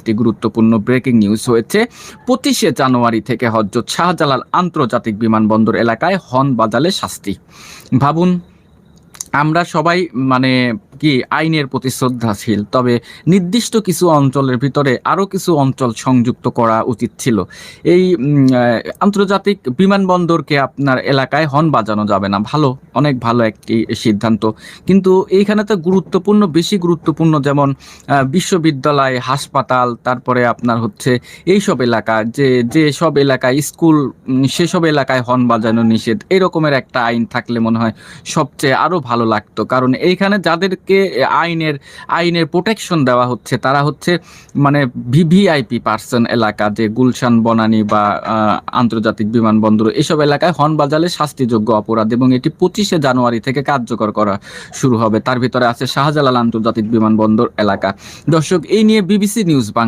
একটি গুরুত্বপূর্ণ breaking news হয়েছে। 25শে জানুয়ারি থেকে হযরত শাহজালাল আন্তর্জাতিক বিমানবন্দর এলাকায় হর্ন বাজালে শাস্তি। ভাবুন, আমরা সবাই মানে কি আইনের প্রতি শ্রদ্ধাশীল, তবে নির্দিষ্ট কিছু অঞ্চলের ভিতরে আরো কিছু অঞ্চল সংযুক্ত করা উচিত ছিল। এই আন্তর্জাতিক বিমানবন্দরকে আপনার এলাকায় হর্ন বাজানো যাবে না, ভালো, অনেক ভালো একটি সিদ্ধান্ত। কিন্তু এইখানে তো গুরুত্বপূর্ণ, বেশি গুরুত্বপূর্ণ, যেমন বিশ্ববিদ্যালয়, হাসপাতাল, তারপরে আপনার হচ্ছে এইসব এলাকা, যে সব এলাকায় স্কুল, সেসব এলাকায় হর্ন বাজানো নিষেধ, এরকমের একটা আইন থাকলে মনে হয় সবচেয়ে আরো ভালো লাগতো। কারণ এইখানে যাদেরকে আইনের প্রোটেকশন দেওয়া হচ্ছে তারা হচ্ছে মানে ভিভিআইপি পার্সন এলাকা, যে গুলশান, বনানী বা আন্তর্জাতিক বিমানবন্দর, এসব এলাকায় হর্ন বাজালে শাস্তিযোগ্য অপরাধ, এবং এটি 25শে জানুয়ারি থেকে কার্যকর করা শুরু হবে। তার ভিতরে আছে শাহজালাল আন্তর্জাতিক বিমানবন্দর এলাকা। দর্শক, এই নিয়ে বিবিসি নিউজ